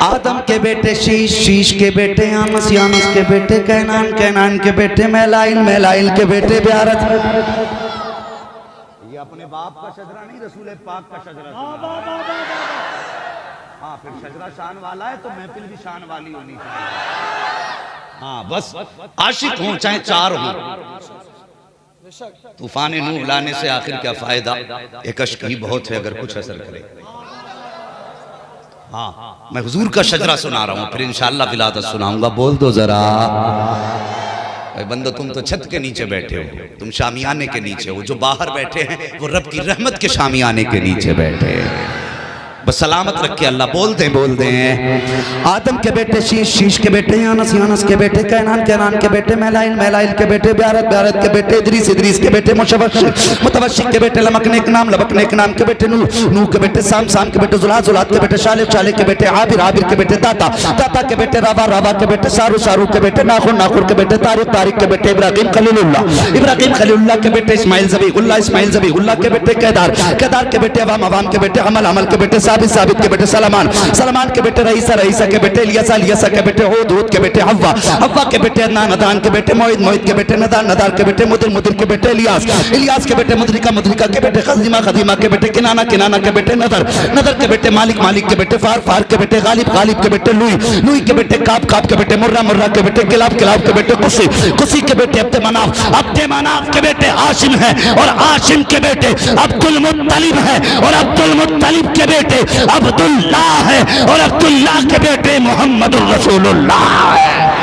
آدم کے بیٹے شیش، شیش کے بیٹے آمس، یامس کے بیٹے کینان، کینان کے بیٹے میلائل، میلائل کے بیٹے بیارت۔ یہ اپنے باپ کا شجرہ نہیں، رسول پاک کا شجرہ سنا۔ ہاں پھر شجرہ شان والا ہے تو محفل بھی شان والی ہونی چاہیے۔ ہاں بس عاشق ہوں چاہے چار ہوں، طوفان نوح لانے سے آخر کیا فائدہ، ایک عشق ہی بہت ہے اگر کچھ اثر کرے۔ ہاں میں حضور کا شجرہ سنا رہا ہوں، پھر انشاءاللہ ولادت سناؤں گا۔ بول دو ذرا اے بندو، تم تو چھت کے نیچے بیٹھے ہو، تم شامیانے کے نیچے ہو، جو باہر بیٹھے ہیں وہ رب کی رحمت کے شامیانے کے نیچے بیٹھے ہیں۔ بس سلامت رکھے اللہ، بول دیں۔ آدم کے بیٹے شیش، شیش کے بیٹے یانس، یانس کے بیٹے کینان، کینان کے بیٹے میلائل، میلائل کے بیٹے بیارت، بیارت کے بیٹے ادریس، ادریس کے بیٹے متوشق، متوشق کے بیٹے لمکنیک نام، لبکنیک نام کے بیٹے نوح، نوح کے بیٹے سام، سام کے بیٹے زلات، زلات کے بیٹے شالح، شالح کے بیٹے عابر، عابر کے بیٹے داتا، داتا کے بیٹے روا، روا کے بیٹے سارو، سارو کے بیٹے ناخر، ناخر کے بیٹے طارق، طارق کے بیٹے ابراہیم خلیل اللہ، ابراہیم خلیل اللہ کے بیٹے اسماعیل ذبیح اللہ، اسماعیل ذبیح اللہ کے بیٹے قیدار، قیدار کے بیٹے عوام، عوام کے بیٹے حمل، حمل کے بیٹے ثابت، ثابت کے بیٹے سلمان، سلمان کے بیٹے رئیسہ، رئیسہ کے بیٹے الیسا، الیسا کے بیٹے ہود، ہود کے بیٹے حوا، حوا کے بیٹے عدنان، عدنان کے بیٹے موعد، موعد کے بیٹے ندار، ندار کے بیٹے مدر، مدر کے بیٹے الیاس، الیاس کے بیٹے مدرکہ، مدرکہ کے بیٹے خزیمہ، خزیمہ کے بیٹے کنانہ، کنانہ کے بیٹے نظر، نظر کے بیٹے مالک، مالک کے بیٹے فار، فار کے بیٹے غالب، غالب کے بیٹے لوئی، لوئی کے بیٹے کعب، کعب کے بیٹے مرہ، مرہ کے بیٹے کلاب، کلاب کے بیٹے قصی، قصی کے بیٹے عبد مناف، عبد مناف کے بیٹے ہاشم ہیں اور ہاشم کے بیٹے عبد المطلب ہیں اور عبد المطلب کے بیٹے عبداللہ ہے اور عبداللہ کے بیٹے محمد الرسول اللہ ہے۔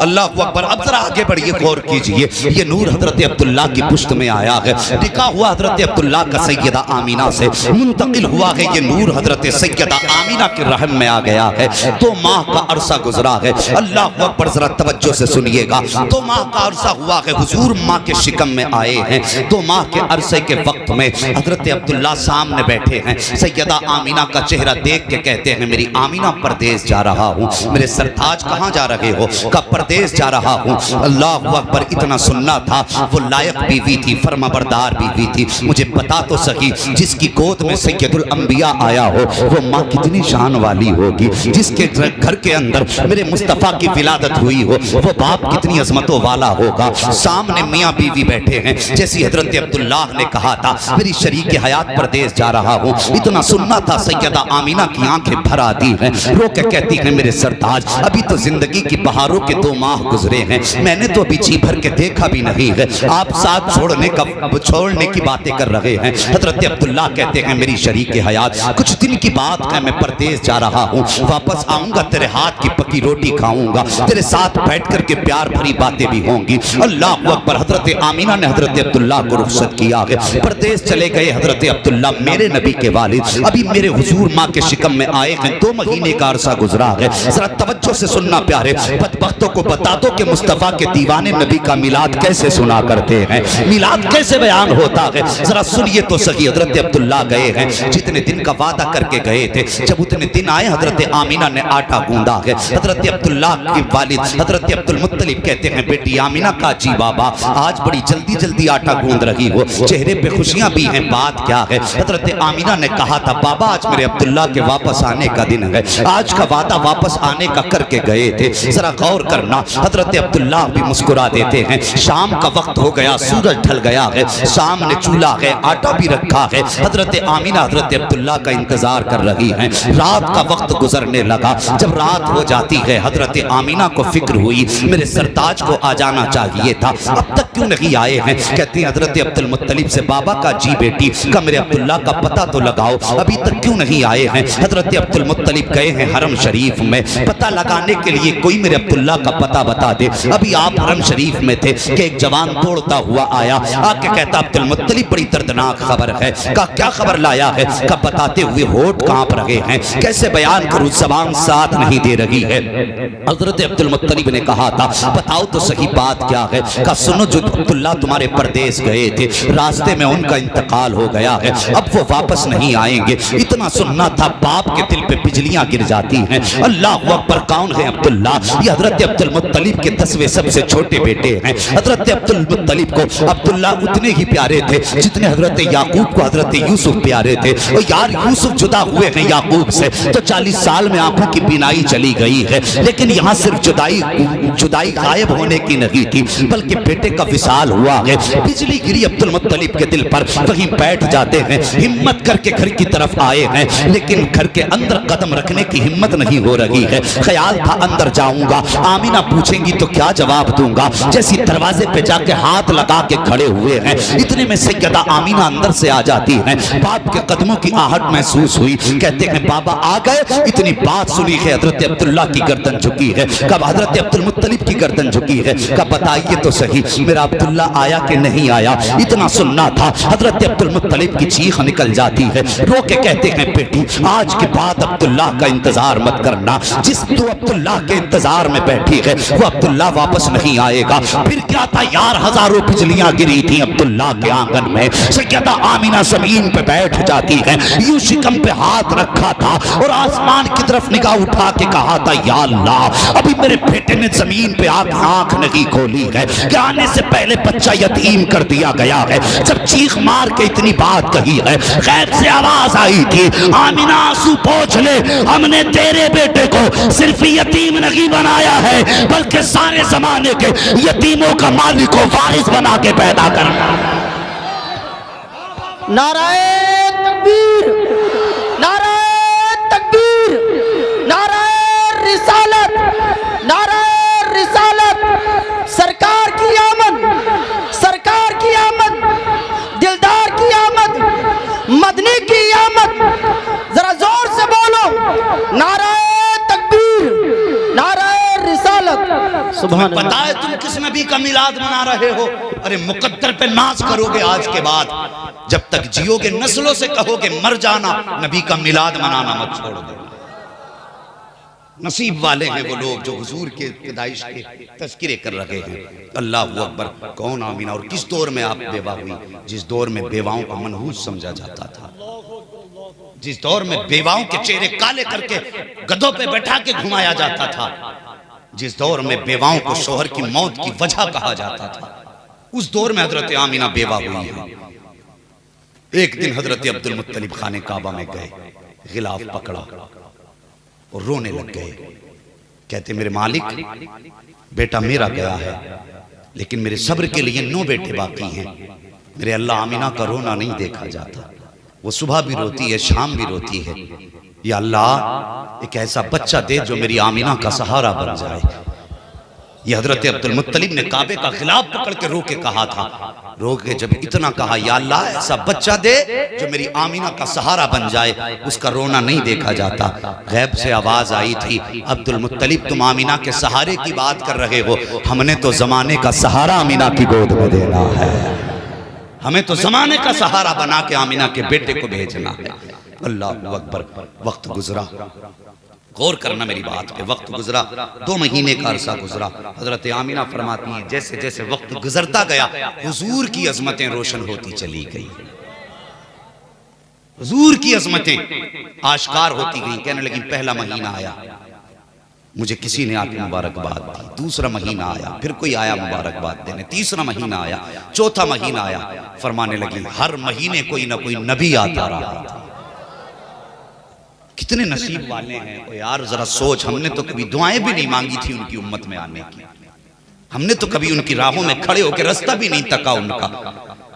اللہ اکبر۔ اب ذرا آگے بڑھئے، غور کیجئے، یہ نور حضرت عبداللہ کی پشت میں آیا ہے، نکاح ہوا حضرت عبداللہ کا سیدہ آمینہ سے، منتقل ہوا ہے یہ نور حضرت سیدہ آمینہ کے رحم میں آ گیا ہے۔ 2 ماہ کا عرصہ گزرا ہے، اللہ اکبر، ذرا توجہ سے سنیے گا۔ 2 ماہ کا عرصہ ہوا ہے، حضور ماں کے شکم میں آئے ہیں۔ 2 ماہ کے عرصے کے وقت میں حضرت عبداللہ سامنے بیٹھے ہیں، سیدہ آمینہ کا چہرہ دیکھ کے کہتے ہیں میری آمینہ پردیس جا رہا ہوں۔ میرے سرتاج کہاں جا رہے ہو؟ کہ پردیس جا رہا ہوں۔ اللہ اکبر، اتنا سننا تھا، وہ لائق بیوی تھی، فرما بردار بیوی تھی۔ مجھے پتا تو سہی، جس کی گود میں سید الانبیاء آیا ہو وہ ماں کتنی شان والی ہوگی، جس کے گھر کے اندر میرے مصطفیٰ کی ولادت ہوئی ہو وہ باپ کتنی عظمتوں والا ہوگا۔ سامنے میاں بیوی بیٹھے ہیں، جیسی حضرت عبداللہ نے کہا تھا میری شریک حیات پردیس جا رہا ہوں، اتنا سننا تھا، سیدہ آمینہ کی آنکھیں بھر آتی ہیں، رو کے کہتی ہیں میرے سرتاج ابھی تو زندگی کی بہاروں کے 2 ماہ گزرے ہیں، میں نے تو ابھی جی بھر کے دیکھا بھی نہیں ہے، آپ ساتھ چھوڑنے کی باتیں کر رہے ہیں۔ حضرت عبداللہ کہتے ہیں میری شریک حیات کچھ دن کی بات ہے، میں پردیس جا رہا ہوں، واپس آؤں گا تیرے ہاتھ کی پکی روٹی کھاؤں گا، تیرے ساتھ بیٹھ کر کے پیار بھری باتیں بھی ہوں گی۔ اللہ اکبر۔ حضرت آمینہ نے حضرت عبداللہ کو رخصت کیا ہے، پردیس چلے گئے حضرت عبداللہ، میرے نبی کے والد ابھی میرے حضور ماں کے شکم میں آئے ہیں، 2 مہینے کا عرصہ گزرا ہے۔ ذرا توجہ سے سننا پیارے، بدبختوں کو بتا دو کہ مصطفیٰ کے دیوانے نبی کا میلاد کیسے سنا کرتے ہیں، میلاد کیسے بیان ہوتا ہے، ذرا سنیے تو صحیح۔ حضرت عبداللہ گئے ہیں، جتنے دن کا وعدہ کر کے گئے تھے، جب اتنے دن آئے حضرت آمینہ نے آٹا گوندا ہے۔ حضرت عبداللہ کے والد حضرت عبدالمطلب کہتے ہیں بیٹی آمینہ کا جی بابا آج بڑی جلدی جلدی آٹا گوند رہی ہو، چہرے پہ خوشیاں بھی ہیں، بات کیا ہے؟ حضرت آمینہ نے کہا تھا بابا آج میرے عبداللہ کے واپس آنے کا دن ہے، آج کا وعدہ واپس آنے کا کر کے گئے تھے۔ ذرا غور کرنا، حضرت عبداللہ بھی مسکرا دیتے ہیں۔ شام کا وقت ہو گیا، سورج ڈھل گیا ہے، سامنے چولہا ہے، آٹا بھی رکھا ہے، حضرت آمینہ حضرت عبداللہ کا انتظار کر رہی ہیں۔ رات کا وقت گزرنے لگا، جب رات ہو جاتی ہے حضرت آمینہ کو فکر ہوئی میرے سرتاج کو آ جانا چاہیے تھا، اب تک کیوں نہیں آئے ہیں؟ کہتی ہیں حضرت عبدالمطلب سے بابا کا جی بیٹی کا میرے عبداللہ کا پتہ تو لگاؤ، ابھی تک کیوں نہیں آئے ہیں؟ حضرت عبدالمطلب گئے ہیں حرم شریف میں، پتہ لگانے کے لیے کوئی میرے عبداللہ کا پتہ بتا دے۔ ابھی آپ حرم شریف میں تھے کہ ایک جوان دوڑتا ہوا آیا، آ کے کہتا عبد المطلب بڑی دردناک خبر ہے۔ کہا کیا خبر لایا ہے؟ کہا بتاتے ہوئے ہونٹ کانپ رہے ہیں، کیسے بیان کروں، زبان ساتھ نہیں دے رہی ہے۔ حضرت عبد المطلب نے کہا تھا بتاؤ تو صحیح بات کیا ہے؟ کہا سنو، جو عبداللہ تمہارے پردیس گئے تھے، راستے میں ان کا انتقال ہو گیا ہے، اب وہ واپس نہیں آئیں گے۔ اتنا سننا تھا، باپ کے دل پہ بجلیاں گر جاتی ہیں۔ اللہ اکبر، کون ہے عبداللہ؟ یہ حضرت عبد المطلب کے 10ویں سب سے چھوٹے بیٹے ہیں۔ حضرت عبد المطلب کو عبداللہ اتنے ہی پیارے تھے جتنے حضرت یعقوب کو حضرت یوسف پیارے تھے۔ اور یار یوسف جدا ہوئے ہیں یعقوب سے تو 40 سال میں آنکھوں کی بینائی چلی گئی ہے، لیکن یہاں صرف جدائی غائب ہونے کی نہیں تھی، بلکہ بیٹے کا وصال ہوا ہے۔ بجلی گری عبد المطلب کے دل پر، وہیں بیٹھ جاتے ہیں، ہمت کر کے گھر کی طرف آئے ہیں، لیکن گھر کے اندر قدم رکھنے کی ہمت نہیں ہو رہی ہے۔ خیال تھا اندر جاؤں گا، آمینہ پوچھیں گی تو کیا جواب دوں گا۔ جیسی دروازے پہ جا کے ہاتھ لگا کے کھڑے ہوئے ہیں، اتنے میں سیدہ آمینہ اندر سے آ جاتی ہیں۔ باپ کے قدموں کی آہٹ محسوس ہوئی، کہتے ہیں بابا آ گئے۔ اتنی بات سنی ہے حضرت عبداللہ کی گردن جھکی ہے، کب حضرت عبد المطلب کی گردن جھکی ہے، کب بتائیے تو صحیح میرا عبداللہ آیا کہ نہیں آیا؟ اتنا سننا تھا، حضرت عبد المطلب کی چیخ نکل جاتی ہے، رو کے کہتے ہیں بیٹی آج کے بعد عبداللہ کا انتظار مت کرنا، جس تو عبداللہ کے انتظار میں بیٹھی ہے وہ عبداللہ واپس نہیں آئے گا۔ پھر کیا تھا یار، ہزاروں بجلیاں گری تھیں عبداللہ کے آنگن میں۔ سیدہ آمینہ زمین پہ بیٹھ جاتی ہے، یوں شکم پہ ہاتھ رکھا تھا اور آسمان کی طرف نگاہ اٹھا کے کہا تھا یا اللہ ابھی میرے بیٹے نے زمین پہ آنکھ نہیں کھولی ہے کہ آنے سے پہلے بچہ یتیم کر دیا گیا ہے۔ جب چیخ مار کے اتنی بات کہی ہے، غیب سے آواز آئی تھی آمینہ آنسو پوچھ لے، ہم نے تیرے بیٹے کو صرف یتیم نہیں بنایا ہے بلکہ سارے زمانے کے یتیموں کا مالک و وارث بنا کے پیدا کرنا۔ نعرہ تکبیر، نعرہ تکبیر، نعرہ رسالت، نعرہ رسالت، سرکار کی آمد، سرکار کی آمد، دلدار کی آمد، مدنی کی آمد، ذرا زور سے بولو نعرہ تکبیر، نعرہ رسالت۔ سبحان اللہ۔ پتہ ہے تم کس نبی کا میلاد منا رہے ہو؟ ارے مقدر پہ ناز کرو گے آج کے بعد، جب تک جیو گے نسلوں سے کہو گے مر جانا، نبی کا میلاد منانا مت چھوڑ دو۔ نصیب والے ہیں وہ لوگ جو حضور کے پیدائش کے تذکرے کر رہے ہیں۔ اللہ اکبر، کون آمینہ؟ اور کس دور میں آپ بیوہ ہوئی؟ جس دور میں بیواؤں کو منحوس سمجھا جاتا تھا، جس دور میں بیواؤں کے چہرے کالے کر کے گدھوں پہ بیٹھا کے گھمایا جاتا تھا، جس دور میں بیواؤں کو شوہر کی موت کی وجہ کہا جاتا تھا، اس دور میں حضرت آمینہ بیوہ ہوئی ہے۔ ایک دن حضرت عبد المطلب خانے کعبہ میں گئے، غلاف پکڑا اور رونے لگ گئے، کہتے میرے مالک بیٹا میرا گیا ہے لیکن میرے صبر کے لیے 9 بیٹے باقی ہیں۔ میرے اللہ آمینہ کا رونا نہیں دیکھا جاتا، وہ صبح بھی روتی ہے شام بھی روتی ہے۔ یا اللہ ایک ایسا بچہ دے جو میری آمینہ کا سہارا بن جائے۔ یہ حضرت عبد المطلب نے کعبے کا غلاف پکڑ کے رو کے کہا تھا، رو کے جب اتنا کہا یا اللہ ایسا بچہ دے جو میری آمینہ کا سہارا بن جائے، اس کا رونا نہیں دیکھا جاتا۔ غیب سے آواز آئی تھی عبد المطلب تم آمینہ کے سہارے کی بات کر رہے ہو، ہم نے تو زمانے کا سہارا آمینہ کی گود میں دینا ہے، ہمیں تو زمانے کا سہارا بنا کے آمینہ کے بیٹے کو بھیجنا ہے۔ اللہ اکبر، وقت گزرا، غور کرنا میری بات پہ، وقت گزرا، 2 مہینے کا عرصہ گزرا۔ حضرت آمینہ فرماتی ہیں جیسے جیسے وقت گزرتا گیا حضور کی عظمتیں روشن ہوتی چلی گئی، حضور کی عظمتیں آشکار ہوتی گئیں۔ کہنے لگیں پہلا مہینہ آیا مجھے کسی نے آکے مبارکباد دی، دوسرا مہینہ آیا پھر کوئی آیا مبارکباد دینے، تیسرا مہینہ آیا، چوتھا مہینہ آیا۔ فرمانے لگیں ہر مہینے کوئی نہ کوئی نبی آتا رہا تھا۔ کتنے نصیب والے ہیں یار، ذرا سوچ، ہم نے تو کبھی دعائیں بھی نہیں مانگی تھی ان کی امت میں آنے کی، ہم نے تو کبھی ان کی راہوں میں کھڑے ہو کے رستہ بھی نہیں تکا ان کا،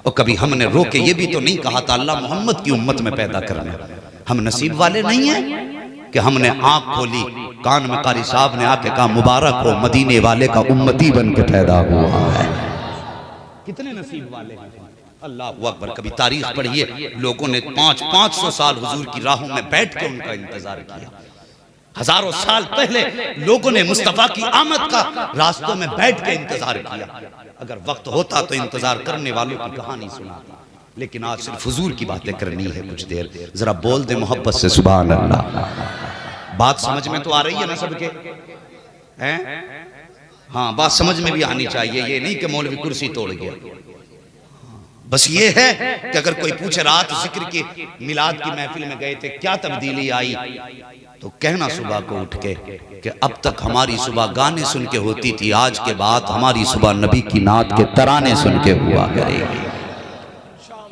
اور کبھی ہم نے رو کے یہ بھی تو نہیں کہا تھا اللہ محمد کی امت میں پیدا کرنا۔ ہم نصیب والے نہیں ہیں کہ ہم نے آنکھ کھولی، کان میں قاری صاحب نے آ کے کہا مبارک ہو مدینے والے کا امتی بن کے پیدا ہوا ہے۔ کتنے نصیب والے ہیں۔ اللہ اکبر، کبھی تاریخ پڑھیے، لوگوں نے 500 سال حضور کی راہوں میں بیٹھ کے ان کا انتظار کیا، ہزاروں سال پہلے لوگوں نے مصطفیٰ کی آمد کا راستوں میں بیٹھ کے انتظار کیا. اگر وقت ہوتا تو انتظار کرنے والوں کی کہانی سناتا، لیکن آج صرف حضور کی باتیں کرنی ہے کچھ دیر. ذرا بول دے محبت سے سبحان اللہ. بات سمجھ میں تو آ رہی ہے نا سب کے؟ ہاں بات سمجھ میں بھی آنی چاہیے. یہ نہیں کہ مولوی کرسی توڑ گیا. بس یہ ہے کہ اگر کوئی پوچھے رات ذکر کی میلاد کی محفل میں گئے تھے کیا تبدیلی آئی، تو کہنا صبح کو اٹھ کے کہ اب تک ہماری صبح گانے سن کے ہوتی تھی، آج کے بعد ہماری صبح نبی کی نعت کے ترانے سن کے ہوا کرے گی.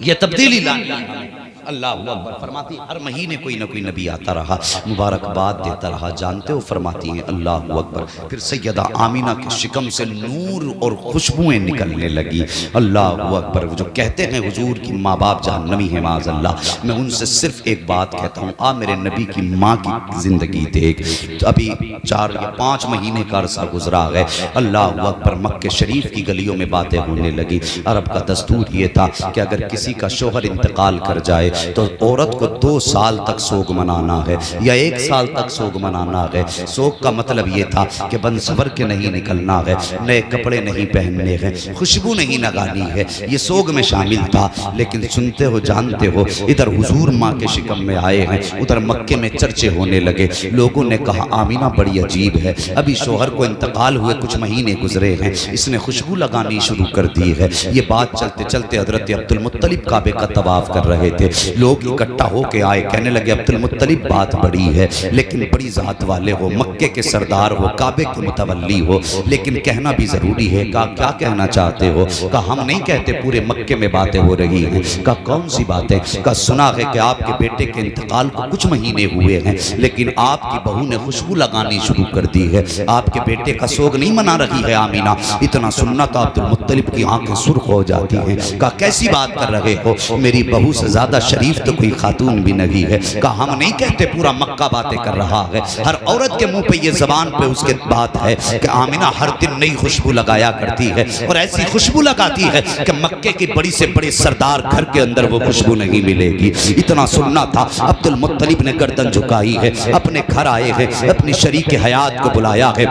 یہ تبدیلی لانی ہے. اللہ اکبر. فرماتی ہر مہینے کوئی نہ کوئی نبی آتا رہا، مبارکباد دیتا رہا. جانتے ہو فرماتی ہیں اللہ اکبر. پھر سیدہ آمینہ کے شکم سے نور اور خوشبوئیں نکلنے لگی. اللہ اکبر. جو کہتے ہیں حضور کی ماں باپ جہنمی ہیں معاذ اللہ، میں ان سے صرف ایک بات کہتا ہوں، آ میرے نبی کی ماں کی زندگی دیکھ. ابھی 4 یا 5 مہینے کا عرصہ گزرا ہے. اللہ اکبر. مکہ شریف کی گلیوں میں باتیں ہونے لگی. عرب کا دستور یہ تھا کہ اگر کسی کا شوہر انتقال کر جائے تو عورت کو 2 سال تک سوگ منانا ہے یا 1 سال تک سوگ منانا ہے. سوگ کا مطلب یہ تھا کہ بن سور کے نہیں نکلنا ہے، نئے کپڑے نہیں پہننے ہیں، خوشبو نہیں لگانی ہے. یہ سوگ میں شامل تھا. لیکن سنتے ہو جانتے ہو، ادھر حضور ماں کے شکم میں آئے ہیں، ادھر مکے میں چرچے ہونے لگے. لوگوں نے کہا آمینہ بڑی عجیب ہے، ابھی شوہر کو انتقال ہوئے کچھ مہینے گزرے ہیں، اس نے خوشبو لگانی شروع کر دی ہے. یہ بات چلتے چلتے حضرت عبدالمطلب کعبے کا طواف کر رہے تھے. لوگ اکٹھا ہو کے آئے، کہنے لگے عبدالمطلب بات بڑی ہے، لیکن بڑی ذات والے ہو، مکے کے سردار ہو، کعبے کے متولی ہو، لیکن کہنا بھی ضروری ہے. کہا کیا کہنا چاہتے ہو؟ کہا ہم نہیں کہتے، پورے مکے میں باتیں ہو رہی ہیں. کہا کون سی باتیں؟ کہا سنا ہے کہ آپ کے بیٹے کے انتقال کو کچھ مہینے ہوئے ہیں، لیکن آپ کی بہو نے خوشبو لگانی شروع کر دی ہے. آپ کے بیٹے کا سوگ نہیں منا رہی ہے آمینہ. اتنا سننا تو عبدالمطلب کی آنکھیں سرخ ہو جاتی ہیں. کہا کیسی بات کر رہے ہو؟ میری بہو سے زیادہ شریف تو کوئی خاتون بھی نہیں ہے. کہا ہم نہیں کہتے، پورا مکہ باتیں کر رہا ہے. ہر عورت کے منہ پہ یہ زبان پہ اس کے بات ہے کہ آمینہ ہر دن نئی خوشبو لگایا کرتی ہے، اور ایسی خوشبو لگاتی ہے کہ مکے کی بڑی سے بڑے سردار گھر کے اندر وہ خوشبو نہیں ملے گی. اتنا سننا تھا. عبدالمطلب نے گردن جھکائی ہے، اپنے گھر آئے ہیں، اپنی شریک حیات کو بلایا ہے.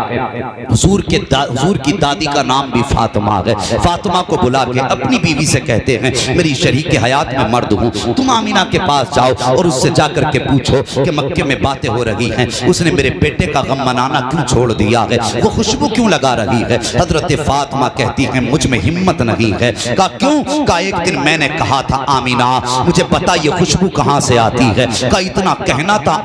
حضور کی دادی کا نام بھی فاطمہ ہے. فاطمہ کو بلا کے اپنی بیوی سے کہتے ہیں میری شریک حیات میں مرد ہوں، تم آمینہ کے پاس جاؤ اور اس سے جا کر کے پوچھو کہ مکے میں باتیں ہو رہی ہیں، اس نے میرے بیٹے کا غم منانا کیوں چھوڑ دیا ہے، وہ خوشبو کیوں لگا رہی ہے. حضرت فاطمہ کہتی ہیں مجھ میں ہمت نہیں ہے. کہا کیوں؟ کہا ایک دن میں نے کہا تھا آمینہ مجھے بتا یہ خوشبو کہاں سے آتی ہے. کہا اتنا کہنا تھا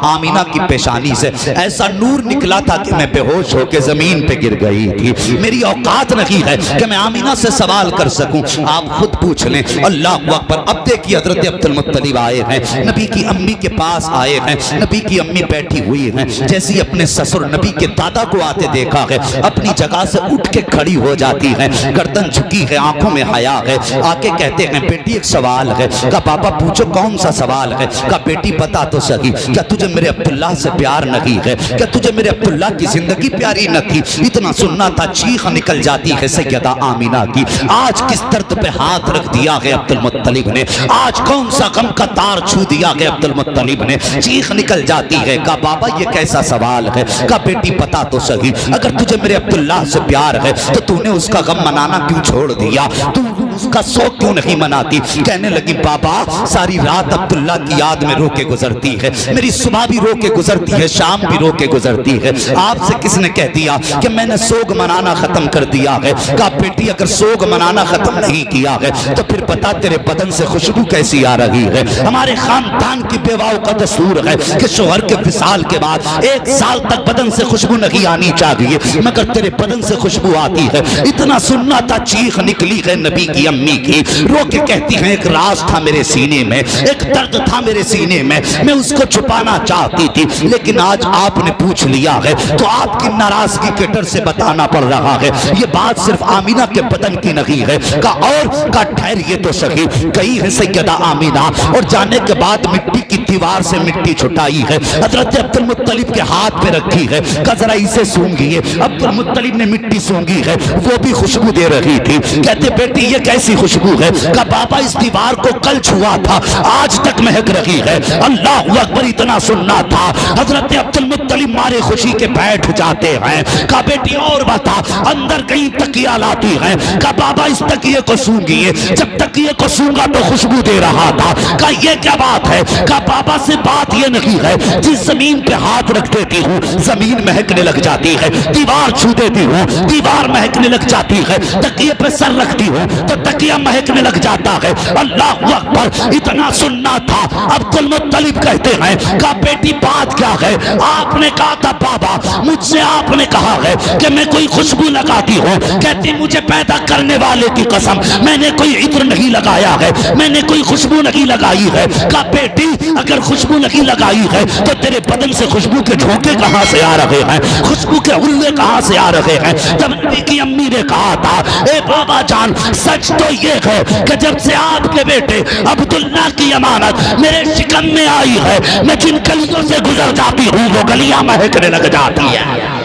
آمینہ کی پیشانی سے ایسا نور نکلا تھا کہ میں بے ہوش ہو کے زمین پہ گر گئی تھی. میری اوقات نہیں ہے کہ میں آمینہ سے سوال کر سکوں، آپ خود پوچھ لیں. اللہ اکبر. اب دیکھیے حضرت عبدالمطلب آئے ہیں، نبی کی امی کے پاس آئے ہیں. نبی کی امی بیٹھی ہوئی ہیں، جیسی اپنے سسر نبی کے دادا کو آتے دیکھا ہے اپنی جگہ سے اٹھ کے کھڑی ہو جاتی ہیں، گردن جھکی ہے، آنکھوں میں حیا ہے. آکے کہتے ہیں بیٹی ایک سوال ہے. کہا پاپا پوچھو کون سا سوال ہے. کہا بیٹی بتا تو صحیح، کیا تجھے میرے عبداللہ سے پیار نہیں ہے؟ کیا تجھے میرے عبداللہ کی زندگی پیاری نہ تھی؟ اتنا سننا تھا. چیخ نکل جاتی ہے سیدہ آمینہ کی. آج کس درد پہ ہاتھ رکھ دیا ہے عبدالمطلب نے، آج کون سا غم کا تار چھو دیا ہے عبدالمطلب نے. چیخ نکل جاتی ہے. کہا بابا یہ کیسا سوال ہے؟ کہا بیٹی بتا تو صحیح، اگر تجھے میرے عبداللہ سے پیار ہے تو تو نے اس کا غم منانا کیوں چھوڑ دیا؟ تو اس کا سوگ کیوں نہیں مناتی؟ کہنے لگی بابا ساری رات عبداللہ کی یاد میں رو کے گزرتی ہے، میری صبح بھی رو کے گزرتی ہے، شام بھی رو کے گزرتی ہے. آپ سے کس نے کہہ دیا کہ میں نے سوگ منانا ختم کر دیا ہے؟ کہا بیٹی اگر سوگ منانا ختم نہیں کیا ہے تو پھر بتا تیرے بدن سے خوشبو کیسی آ رہی ہے؟ ہمارے خاندان کی بیواؤں کا دستور ہے کہ شوہر کے وصال کے بعد 1 سال تک بدن سے خوشبو نہیں آنی چاہیے، مگر تیرے بدن سے خوشبو آتی ہے. اتنا سننا تھا. چیخ نکلی ہے نبی کی امی کی. رو کے کہتی ہیں ایک راز تھا میرے سینے میں، ایک درد تھا میرے سینے میں اس کو چھپانا چاہتی تھی، لیکن آج آپ نے پوچھ لیا ہے تو آپ کی ناراضگی کے ڈر سے بتانا پڑ رہا ہے. یہ بات صرف آمینہ کے بدن کی نہیں ہے. کہا اور کہا ٹھہریے تو صحیح. گئی ہے سیدہ آمینہ اور جانے کے بعد مٹی کی دیوار سے مٹی چھٹائی ہے، حضرت عبدالمطلب کے ہاتھ پہ رکھی ہے. کہا ذرا اسے سونگیے. عبدالمطلب نے مٹی سونگی ہے، وہ بھی خوشبو دے رہی تھی. کہتے بیٹی یہ کیسی خوشبو ہے؟ کہا بابا اس دیوار کو کل چھوا تھا آج تک مہک رہی ہے۔ اللہ اکبر، اتنا سننا تھا۔ حضرت عبد المطلب مارے خوشی کے بیٹھ جاتے ہیں۔ کہا بیٹی اور بتا، اندر کہیں تکیہ لاتی ہے؟ کہا بابا اس تکیے کو سونگیے، جب تکیے کو سونگا تو خوشبو دے رہا تھا۔ کہا یہ کیا بات ہے؟ کہا بابا سے بات یہ نہیں ہے، جس زمین پہ ہاتھ رکھ دیتی ہوں زمین مہکنے لگ جاتی ہے، دیوار چھو دیتی ہوں دیوار مہکنے لگ جاتی ہے، تکیے پہ سر رکھتی ہوں تو تکیہ مہکنے لگ جاتا ہے۔ اللہ اکبر، اتنا سننا تھا۔ عبد المطلب کہتے ہیں کہا بیٹی بات کیا ہے؟ آپ نے کہا تھا بابا مجھ سے آپ نے کہا ہے کہ میں کوئی خوشبو لگاتی ہوں، کہتی مجھے پیدا کرنے والے کی قسم میں نے کوئی عطر نہیں لگایا ہے، میں نے کوئی خوشبو نہیں لگائی ہے۔ کہا بیٹی اگر خوشبو نہیں لگائی ہے تو تیرے بدن سے خوشبو کے جھونکے کہاں سے آ رہے ہیں، خوشبو کے حلے کہاں سے آ رہے ہیں؟ جب نبی کی امی نے کہا تھا اے بابا جان سچ تو یہ ہے کہ جب سے آپ کے بیٹے عبداللہ کی امانت میرے شکم میں آئی ہے، میں جن گلیوں سے گزر جاتی ہوں وہ گلیاں مہکنے لگ جاتی ہیں۔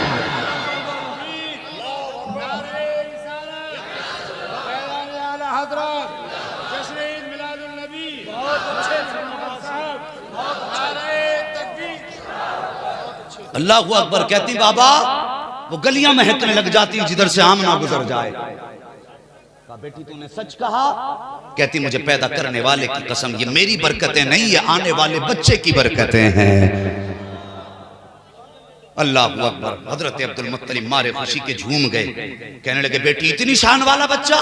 اللہ اکبر، کہتی بابا وہ گلیاں مہکنے لگ جاتی جدھر سے آمنہ گزر جائے۔ کہا بیٹی تو نے سچ کہا؟ کہتی مجھے پیدا کرنے والے کی قسم یہ میری برکتیں نہیں، یہ آنے والے بچے کی برکتیں ہیں۔ اللہ اکبر، حضرت عبد المطلب مارے خوشی کے جھوم گئے، کہنے لگے بیٹی اتنی شان والا بچہ؟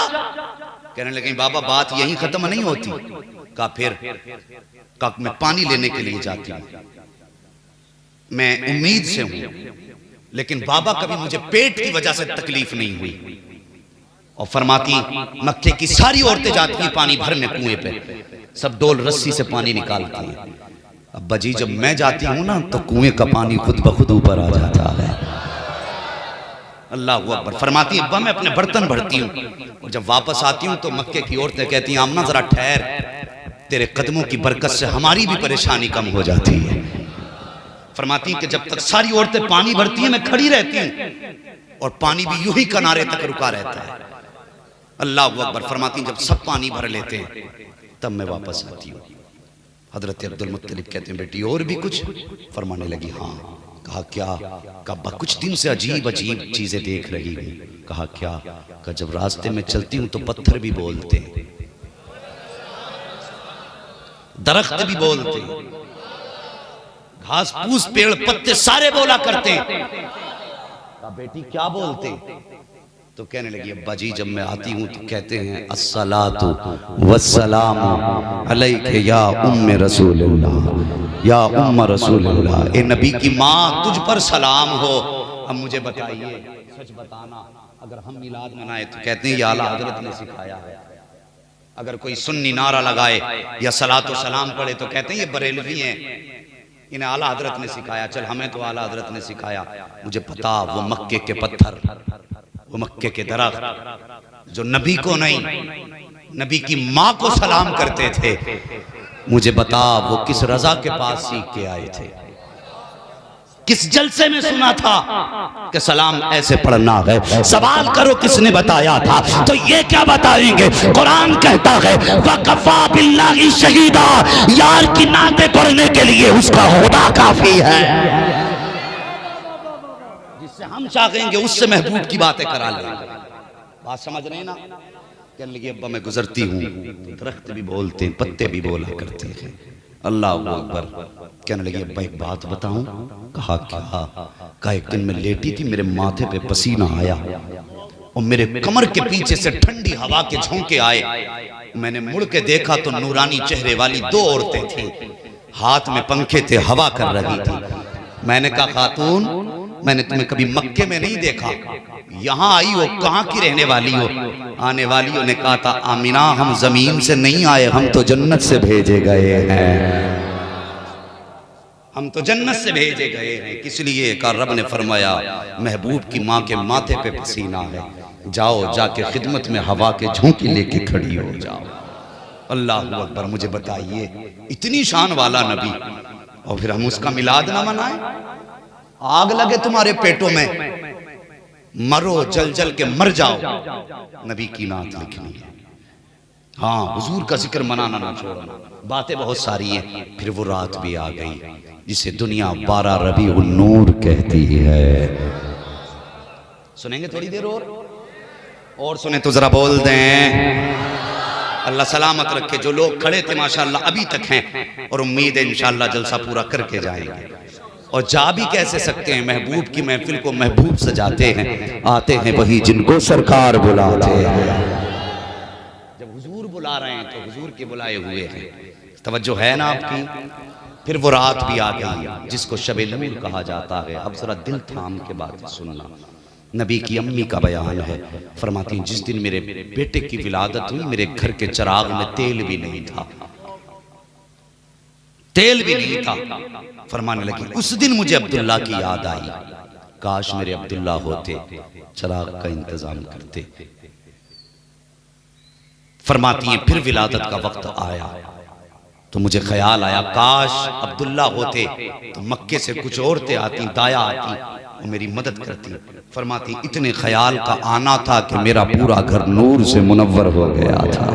کہنے لگے بابا بات یہیں ختم نہیں ہوتی۔ کہا پھر؟ کہا میں پانی لینے کے لیے جاتی ہوں، میں امید سے ہوں، لیکن بابا کبھی مجھے پیٹ کی وجہ سے تکلیف نہیں ہوئی۔ اور فرماتی مکے کی ساری عورتیں جاتی ہیں پانی بھرنے کنویں پہ، سب ڈول رسی سے پانی نکالتی ہیں۔ ابا جی جب میں جاتی ہوں نا تو کنویں کا پانی خود بخود اوپر آ جاتا ہے۔ اللہ اکبر، فرماتی ابا میں اپنے برتن بھرتی ہوں، اور جب واپس آتی ہوں تو مکے کی عورتیں کہتی ہیں آمنہ ذرا ٹھہر، تیرے قدموں کی برکت سے ہماری بھی پریشانی کم ہو جاتی ہے۔ فرماتی کہ جب تک ساری عورتیں پانی بھرتی ہیں میں کھڑی رہتی ہوں اور پانی بھی یوں ہی کنارے تک رکا رہتا ہے۔ اللہ اکبر، فرماتی جب سب پانی بھر لیتے ہیں تب میں واپس آتی ہوں۔ حضرت عبد المطلب کہتے ہیں بیٹی اور بھی کچھ؟ فرمانے لگی ہاں۔ کہا کیا؟ کہا کچھ دن سے عجیب عجیب چیزیں دیکھ رہی ہوں۔ کہا کیا؟ کہا جب راستے میں چلتی ہوں تو پتھر بھی بولتے ہیں، درخت بھی بولتے ہیں، گھاس پھوس پیڑ پتے سارے بولا کرتے ہیں۔ کہا بیٹی کیا بولتے؟ تو کہنے لگی ابا جی جب میں آتی ہوں تو کہتے ہیں الصلاۃ والسلام علیک یا ام رسول اللہ، یا ام رسول اللہ، اے نبی کی ماں تجھ پر سلام ہو۔ اب مجھے بتائیے سچ بتانا، اگر ہم میلاد منائے تو کہتے ہیں یہ اعلیٰ حضرت نے سکھایا ہے، اگر کوئی سنی نعرہ لگائے یا صلاۃ و سلام پڑھے تو کہتے ہیں یہ بریلوی ہیں، انہیں اعلیٰ حضرت نے سکھایا۔ چل ہمیں تو اعلیٰ حضرت نے سکھایا۔ مجھے پتا وہ مکے کے پتھر، وہ مکے کے درخت جو نبی کو نہیں نبی کی ماں کو سلام کرتے تھے، مجھے بتا وہ کس رضا کے پاس سیکھ کے آئے تھے، کس جلسے میں سنا تھا کہ سلام ایسے پڑھنا ہے۔ سوال کرو کس نے بتایا تھا تو یہ کیا بتائیں گے؟ قرآن کہتا ہے وَقَفَا بِاللَّهِ شَهِيدًا، یار کی نعتیں پڑھنے کے لیے اس کا خدا کافی ہے۔ جس سے ہم چاہیں گے اس سے محبوب کی باتیں کرا لیں گے۔ بات سمجھ رہے ہیں نا؟ کہنے لگی ابا میں گزرتی ہوں درخت بھی بولتے ہیں پتے بھی بولا کرتے ہیں۔ اللہ اکبر، کہنے لگی ابا ایک بات بتاؤں؟ کہا کیا؟ کہا ایک دن میں لیٹی تھی میرے ماتھے پہ پسینہ آیا اور میرے کمر کے پیچھے سے ٹھنڈی ہوا کے جھونکے آئے، میں نے مڑ کے دیکھا تو نورانی چہرے والی دو عورتیں تھیں، ہاتھ میں پنکھے تھے ہوا کر رہی تھی۔ میں نے کہا خاتون میں نے تمہیں کبھی مکے میں نہیں دیکھا، یہاں آئی ہو کہاں کی رہنے والی ہو؟ آنے والیوں نے کہا تھا آمینہ ہم زمین سے نہیں آئے، ہم تو جنت سے بھیجے گئے ہیں، ہم تو جنت سے بھیجے گئے ہیں۔ کس لیے؟ کہا رب نے فرمایا محبوب کی ماں کے ماتھے پہ پسینہ ہے، جاؤ جا کے خدمت میں ہوا کے جھونکی لے کے کھڑی ہو جاؤ۔ اللہ اکبر، مجھے بتائیے اتنی شان والا نبی اور پھر ہم اس کا میلاد نہ منائیں؟ آگ لگے تمہارے پیٹوں میں، مرو جل جل کے مر جاؤ، نبی کی نعت لکھنی ہے۔ ہاں حضور کا ذکر منانا نہ چھوڑنا. باتیں بہت ساری ہیں. پھر وہ رات بھی آ گئی جسے دنیا 12 ربیع النور کہتی ہے. سنیں گے تھوڑی دیر اور سنیں تو ذرا بول دیں. اللہ سلامت رکھے. جو لوگ کھڑے تھے ماشاءاللہ ابھی تک ہیں اور امید ہے انشاءاللہ جلسہ پورا کر کے جائیں گے. اور جا بھی کیسے سکتے ہیں؟ محبوب کی محفل کو محبوب سجاتے ہیں. آتے ہیں وہی جن کو سرکار بلاتے ہیں. جب حضور بلا رہے ہیں تو حضور کے بلائے ہوئے ہیں. توجہ ہے نا آپ کی؟ پھر وہ رات بھی آ گئی جس کو شب نور کہا جاتا ہے. اب ذرا دل تھام کے بات سننا. نبی کی امی کا بیان ہے. فرماتی ہیں جس دن میرے بیٹے کی ولادت ہوئی میرے گھر کے چراغ میں تیل بھی نہیں تھا. تیل بھی نہیں تھا. فرمانے لگی اس دن مجھے عبداللہ کی یاد آئی. کاش میرے عبداللہ ہوتے چراغ کا انتظام کرتے. فرماتی ہیں پھر ولادت کا وقت آیا تو مجھے خیال آیا کاش عبداللہ ہوتے تو مکے سے کچھ عورتیں آتی دایا آتی وہ میری مدد کرتی. فرماتی اتنے خیال کا آنا تھا کہ میرا پورا گھر نور سے منور ہو گیا تھا.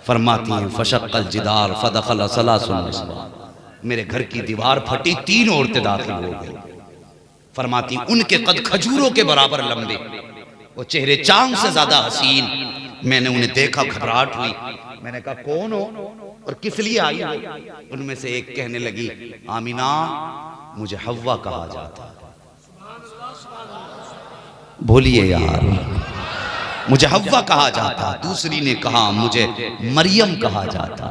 فرماتی ہیں فشق الجدار فدخل ثلاث النسوہ. میرے گھر کی دیوار پھٹی 3 عورتیں داخل ہو گئی. فرماتی ان کے قد کھجوروں کے برابر لمبے وہ چہرے چاند سے زیادہ حسین. میں نے انہیں دیکھا گھبراہٹ ہوئی. میں نے کہا کون ہو اور کس لیے آئی ہو؟ ان میں سے ایک کہنے لگی آمینہ مجھے حوا کہا جاتا. بولیے یار مجھے حوا کہا جاتا. دوسری نے کہا مجھے مریم کہا جاتا.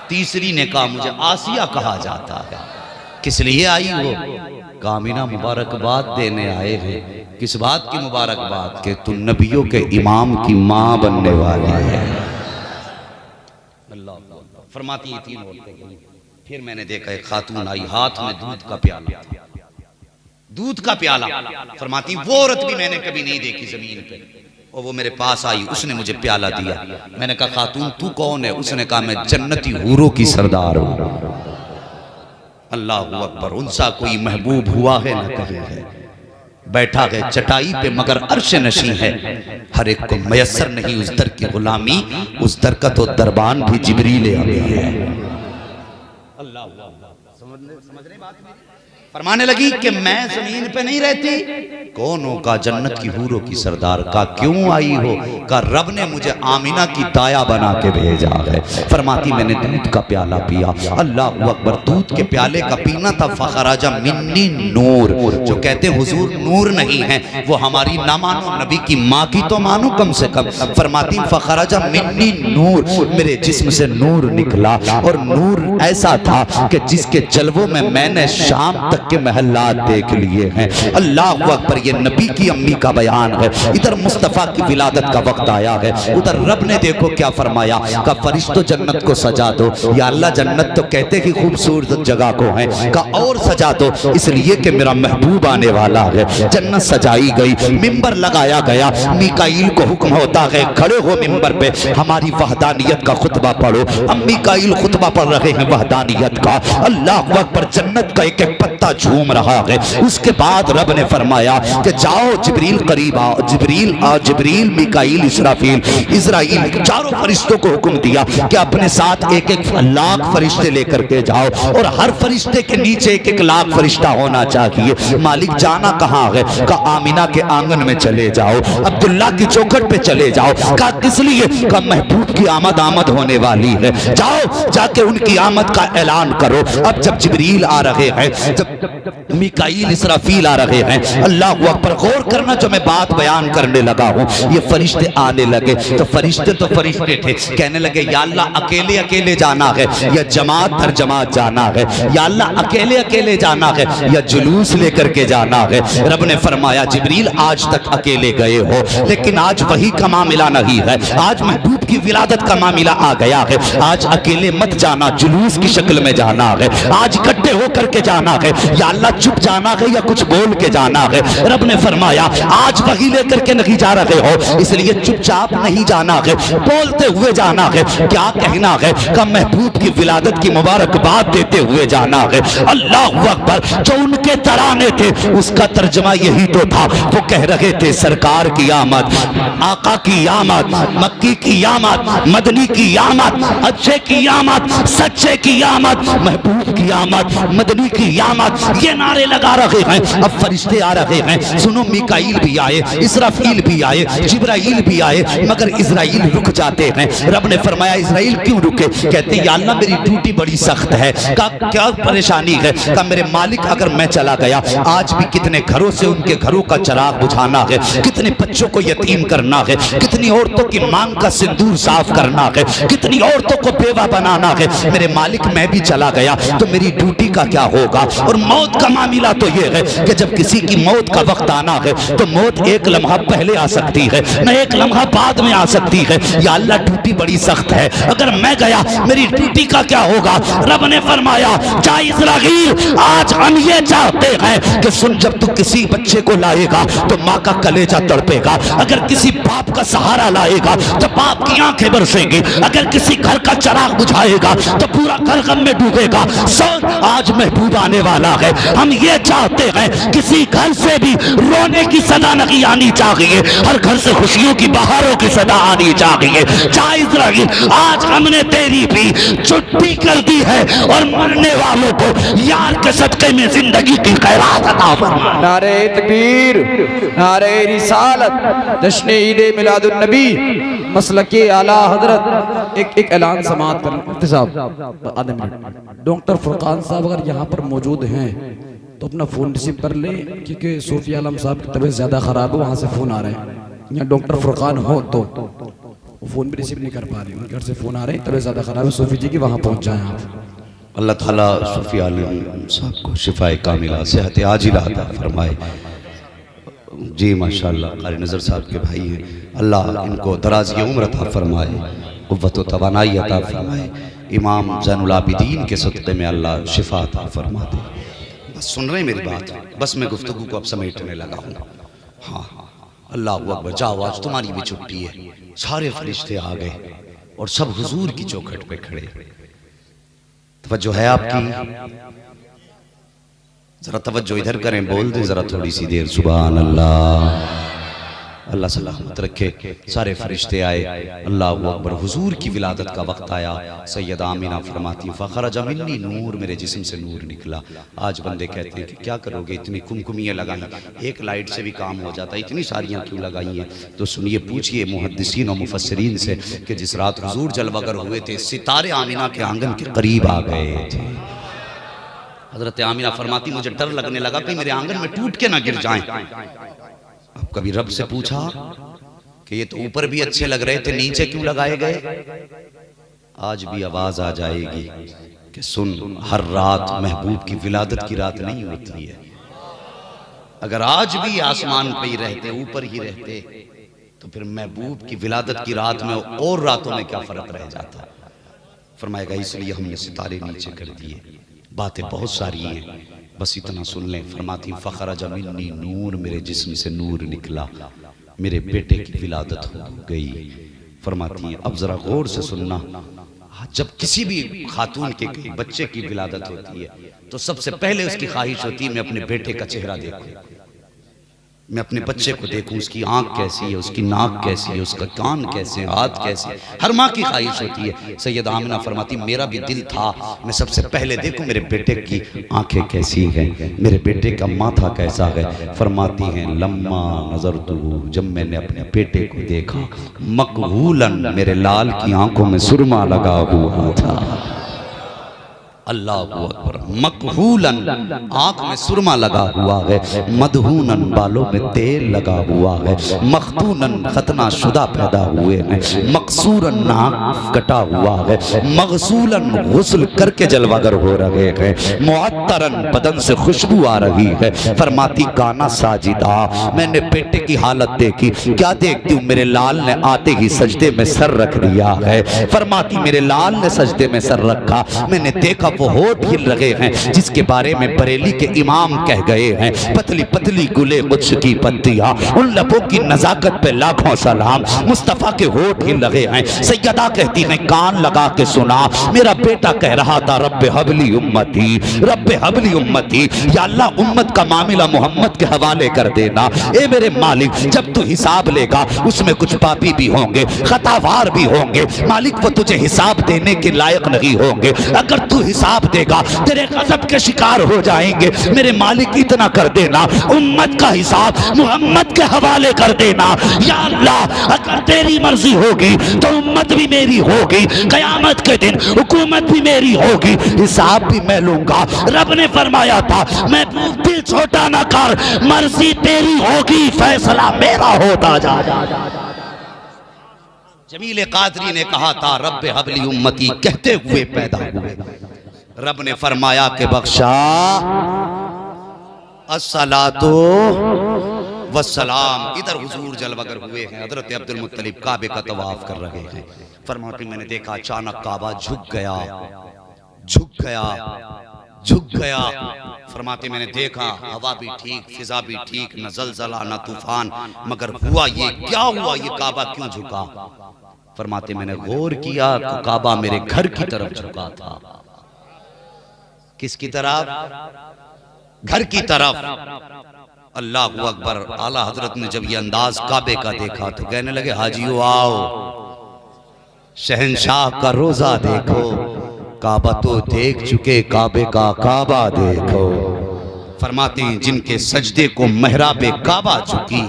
تیسری نے کہا مجھے آسیہ کہا جاتا ہے. کس لیے آئی ہو؟ کہا آمینہ مبارکباد دینے آئے ہیں. کس بات کی مبارکباد؟ کہ تو نبیوں کے امام کی ماں بننے والی ہے. اللہ فرماتی ہیں 3 عورتیں گئیں. پھر میں نے دیکھا ایک خاتون آئی ہاتھ میں دودھ کا پیالہ. دودھ کا پیالہ. فرماتی وہ عورت بھی میں نے کبھی نہیں دیکھی زمین پہ. اور وہ میرے پاس آئی اس نے مجھے پیالہ دیا. میں نے کہا خاتون تو کون ہے؟ اس نے کہا میں جنتی حوروں کی سردار ہوں. اللہ اکبر. ان سا کوئی محبوب ہوا ہے نہ کہیں ہے. بیٹھا ہے چٹائی پہ مگر عرش نشیں ہے. ہر ایک کو میسر نہیں اس در کی غلامی. اس در کا تو دربان بھی جبریل امین ہے. اللہ سمجھ رہے بات میری؟ فرمانے لگی کہ میں زمین پہ نہیں رہتی. کون ہو؟ کا جنت کی حوروں کی سردار. کا کیوں آئی ہو؟ کا رب نے مجھے آمینہ کی دایا بنا کے بھیجا ہے. فرماتی میں نے دودھ کا پیالہ پیا. اللہ اکبر. دودھ کے پیالے کا پینا تھا. فخرج منی نور. جو کہتے ہیں حضور نور نہیں ہے وہ ہماری نہ مانو نبی کی ماں کی تو مانو کم سے کم. فرماتی فخرج منی نور. میرے جسم سے نور نکلا اور نور ایسا تھا کہ جس کے جلووں میں نے شام تک کے محلات دیکھ لیے ہیں. اللہ اکبر. یہ نبی کی امی کا بیان ہے. ادھر مصطفیٰ کی ولادت کا وقت آیا ہے. ادھر رب نے دیکھو کیا فرمایا کہ فرشتوں جنت کو سجا دو. یا اللہ جنت تو کہتے کہ خوبصورت جگہ کو ہیں. کہ اور سجا دو اس لیے کہ میرا محبوب آنے والا ہے. جنت سجائی گئی. ممبر لگایا گیا. میکائیل کو حکم ہوتا ہے کھڑے ہو ممبر پہ ہماری وحدانیت کا خطبہ پڑھو. اب میکائیل خطبہ پڑھ رہے ہیں وحدانیت کا. اللہ اکبر. جنت کا ایک ایک پتا جھوم رہا ہے. اس کے بعد رب نے فرمایا کہ جاؤ جبریل قریب آؤ. جبریل میکائیل اسرافیل چاروں فرشتوں کو حکم دیا کہ اپنے ساتھ ایک ایک لاکھ فرشتے لے کر کے جاؤ اور ہر فرشتے کے نیچے ایک ایک لاکھ فرشتہ ہونا چاہیے. مالک جانا کہاں ہے؟ کہ آمینہ کے آنگن میں چلے جاؤ. عبداللہ کی چوکھٹ پہ چلے جاؤ. کہا کس لیے؟ کہ محبوب کی آمد ہونے والی ہے. جاؤ جا کے ان کی آمد کا اعلان کرو. اب جب جبریل آ رہے ہیں جب میکائیل اسرافیل آ رہے ہیں. اللہ اکبر. غور کرنا جو میں بات بیان کرنے لگا ہوں. یہ فرشتے آنے لگے تو فرشتے تھے. کہنے لگے یا اللہ اکیلے اکیلے جانا ہے یا جماعت در جماعت جانا ہے. یا اللہ اکیلے اکیلے جانا ہے یا جلوس لے کر کے جانا ہے. رب نے فرمایا جبریل آج تک اکیلے گئے ہو لیکن آج وہی کا معاملہ نہیں ہے. آج محبوب کی ولادت کا معاملہ آ گیا ہے. آج اکیلے مت جانا. جلوس کی شکل میں جانا ہے. آج اکٹھے ہو کر کے جانا ہے. یا اللہ چپ جانا ہے یا کچھ بول کے جانا ہے؟ رب نے فرمایا آج وحی لے کر کے نہیں جا رہے ہو، اس لیے چپ چاپ نہیں جانا ہے، بولتے ہوئے جانا ہے۔ کیا کہنا ہے؟ کہ محبوب کی ولادت کی مبارکباد دیتے ہوئے جانا ہے۔ اللہ اکبر، جو ان کے ترانے تھے اس کا ترجمہ یہی تو تھا، وہ کہہ رہے تھے سرکار کی آمد، آقا کی آمد، مکی کی آمد، مدنی کی آمد، اچھے کی آمد، سچے کی آمد، محبوب کی آمد، مدنی کی آمد، یہ نعرے لگا رہے ہیں۔ اب فرشتے آ رہے ہیں، سنو میکائیل بھی آئے، اسرافیل بھی آئے، جبرائیل بھی آئے، مگر اسرائیل رک جاتے ہیں۔ رب نے فرمایا اسرائیل کیوں رکے؟ کہتے ہیں یا اللہ میری ڈیوٹی بڑی سخت ہے۔ کیا پریشانی ہے؟ کہ میرے مالک اگر میں چلا گیا، آج بھی کتنے گھروں سے ان کے گھروں کا چراغ بجھانا ہے، کتنے بچوں کو یتیم کرنا ہے، کتنی عورتوں کی مانگ کا سندور صاف کرنا ہے، کتنی عورتوں کو بیوہ بنانا ہے۔ میرے مالک میں بھی چلا گیا تو میری ڈیوٹی کا کیا ہوگا؟ اور موت کا معاملہ تو یہ ہے کہ جب کسی کی موت کا وقت آنا ہے تو موت ایک لمحہ پہلے آ سکتی ہے، نہ ایک لمحہ بعد میں آ سکتی ہے۔ یا اللہ ڈیوٹی بڑی سخت ہے، اگر میں گیا میری ڈیوٹی کا کیا ہوگا؟ رب نے فرمایا جا اسرائیل، آج ہم یہ چاہتے ہیں کہ سن، جب تو کسی بچے کو لائے گا تو ماں کا کلیجہ تڑپے گا، اگر کسی باپ کا سہارا لائے گا تو باپ کی آنکھیں برسیں گی، اگر کسی گھر کا چراغ بجھائے گا تو پورا گھر غم میں ڈوبے گا۔ سن، آج محبوب آنے والا ہے، ہم یہ چاہتے ہیں کسی گھر سے بھی رونے کی صدا نہیں آنی چاہیے، ہر گھر سے خوشیوں کی بہاروں کی صدا آنی چاہیے۔ جا اسرائیل، آج ہم نے تیری بھی چھٹی کر دی ہے اور مرنے والوں کو یار کے صدقے میں زندگی کی خیرات عطا فرما۔ نعرہ تکبیر، نعرہ رسالت، جشن عید میلاد النبی، مسلک اعلیٰ حضرت۔ ایک اعلان سماعت کرنا مفتی صاحب، آدھے منٹ۔ ڈاکٹر فرقان صاحب اگر یہاں پر موجود ہیں تو اپنا فون ریسیو کر لیں، کیونکہ صوفی عالم صاحب کی طبیعت زیادہ خراب ہے، وہاں سے فون آ رہے ہیں۔ یا ڈاکٹر فرقان ہو تو وہ فون بھی ریسیو نہیں کر پا رہے، ان کے گھر سے فون آ رہے ہیں، طبیعت زیادہ خراب ہے، صوفی جی کی وہاں پہنچ جائیں آپ۔ اللہ تعالیٰ صوفی عالم صاحب کو شفاء کاملہ، صحت عاجلہ عطا فرمائے۔ جی ماشاءاللہ قاری نظر صاحب کے بھائی ہیں، اللہ ان کو درازی عمر عطا فرمائے، قوت و توانائی عطا فرمائے۔ امام زین العابدین کے صدقے میں اللہ شفا عطا فرما دے۔ بس سن رہے ہیں میری بات؟ بس میں گفتگو کو اب سمیٹنے لگا ہوں۔ ہاں اللہ اکبر، جاؤ آج تمہاری بھی چھٹی ہے۔ سارے فرشتے آ گئے اور سب حضور کی چوکھٹ پہ کھڑے۔ توجہ ہے آپ کی؟ ذرا توجہ ادھر کریں، بول دیں ذرا تھوڑی سی دیر۔ سبحان اللہ، اللہ سلامت رکھے۔ سارے فرشتے آئے، اللہ اکبر، حضور کی ولادت کا وقت آیا۔ سیدہ آمینہ فرماتی فخرج منی نور، میرے جسم سے نور نکلا۔ آج بندے کہتے ہیں کہ کیا کرو گے، اتنی کمکمیاں لگائیں، ایک لائٹ سے بھی کام ہو جاتا ہے، اتنی ساریاں کیوں لگائی ہیں؟ تو سنیے، پوچھئے محدثین و مفسرین سے کہ جس رات حضور جلوہ گر ہوئے تھے، ستارے آمینہ کے آنگن کے قریب آ گئے تھے۔ حضرت آمینہ فرماتی مجھے ڈر لگنے لگا کہ میرے آنگن میں ٹوٹ کے نہ گر جائیں۔ اب کبھی رب سے پوچھا کہ یہ تو اوپر بھی اچھے لگ رہے تھے، نیچے کیوں لگائے گئے؟ آج بھی آواز آ جائے گی کہ سن، ہر رات محبوب کی ولادت کی رات نہیں ہوتی ہے۔ اگر آج بھی آسمان پہ ہی رہتے، اوپر ہی رہتے، تو پھر محبوب کی ولادت کی رات میں اور راتوں میں کیا فرق رہ جاتا؟ فرمائے گا اس لیے ہم نے ستارے نیچے کر دیے۔ باتیں بہت ساری ہیں، بس اتنا سن لیں۔ فرماتی فخرج منی نور، میرے جسم سے نور نکلا، میرے بیٹے کی ولادت ہو گئی۔ فرماتی ہیں اب ذرا غور سے سننا، جب کسی بھی خاتون کے بچے کی ولادت ہوتی ہے تو سب سے پہلے اس کی خواہش ہوتی ہے میں اپنے بیٹے کا چہرہ دیکھوں، میں اپنے بچے کو دیکھوں، اس کی آنکھ کیسی ہے، اس کی ناک کیسی ہے، اس کا کان کیسے ہیں، ہاتھ کیسے ہیں، ہر ماں کی خواہش ہوتی ہے۔ سیدہ آمنہ فرماتی میرا بھی دل تھا میں سب سے پہلے دیکھوں میرے بیٹے کی آنکھیں کیسی ہیں، میرے بیٹے کا ماتھا کیسا ہے۔ فرماتی ہیں لما نظرتو، جب میں نے اپنے بیٹے کو دیکھا، مقبولاً، میرے لال کی آنکھوں میں سرما لگا ہوا تھا۔ اللہ اکبر، مکحولاً، آنکھ میں سرما لگا ہوا ہے، مدہوناً، بالوں میں تیل لگا ہوا ہے، مختوناً، ختنہ شدہ پیدا ہوئے ہیں، مقصوراً، ناک کٹا ہوا ہے، مغسولاً، غسل کر کے جلوہ گر ہو رہے ہیں، معطراً، بدن سے خوشبو آ رہی ہے۔ فرماتی کانا ساجدہ، میں نے بیٹے کی حالت دیکھی، کیا دیکھتی ہوں؟ میرے لال نے آتے ہی سجدے میں سر رکھ دیا ہے۔ فرماتی میرے لال نے سجدے میں سر رکھا، میں نے دیکھا وہ ہوٹ ہل رہے ہیں جس کے بارے میں بریلی کے امام کہہ گئے ہیں، پتلی پتلی گلے قدس کی پتیاں، ان لبوں کی نزاکت پہ لاکھوں سلام، مصطفیٰ کے ہوٹ ہل رہے ہیں۔ سیدہ کہتی ہیں کان لگا کے سنا، میرا بیٹا کہہ رہا تھا رب حبلی امتی، رب حبلی امتی، یا اللہ امت کا معاملہ محمد کے حوالے کر دینا۔ اے میرے مالک جب تو حساب لے گا اس میں کچھ پاپی بھی ہوں گے، خطاوار بھی ہوں گے، مالک وہ تجھے حساب دینے کے لائق نہیں ہوں گے، اگر تو حساب دے گا تیرے غضب کے شکار ہو جائیں گے۔ میرے مالک اتنا کر دینا، امت کا حساب محمد کے حوالے کر دینا۔ یا اللہ اگر تیری مرضی ہوگی تو امت بھی میری ہوگی، قیامت کے دن حکومت بھی میری ہوگی، حساب بھی میں لوں گا۔ رب نے فرمایا تھا میں دل چھوٹا نہ کر، مرضی تیری ہوگی فیصلہ میرا ہوتا جا۔ جمیل قادری نے کہا تھا رب حبلی امتی کہتے ہوئے پیدا ہوئے، رب نے فرمایا کہ بخشا الصلاۃ والسلام۔ ادھر حضور جلوگر ہوئے ہیں، حضرت عبدالمطلب کعبے کا طواف کر رہے ہیں، فرماتے میں نے دیکھا اچانک کعبہ جھک گیا، جھک گیا، جھک گیا۔ فرماتے میں نے دیکھا ہوا بھی ٹھیک، فضا بھی ٹھیک، نہ زلزلہ نہ طوفان، مگر ہوا یہ کیا ہوا، یہ کعبہ کیوں جھکا؟ فرماتے میں نے غور کیا کہ کعبہ میرے گھر کی طرف جھکا تھا۔ کس کی طرف؟ گھر کی طرف۔ اللہ اکبر۔ اعلیٰ حضرت نے جب یہ انداز کعبے کا دیکھا تو کہنے لگے حاجیو آؤ، شہنشاہ کا روزہ دیکھو، کعبہ تو دیکھ چکے، کعبے کا کعبہ دیکھو۔ فرماتے ہیں جن کے سجدے کو محراب کعبہ چکی،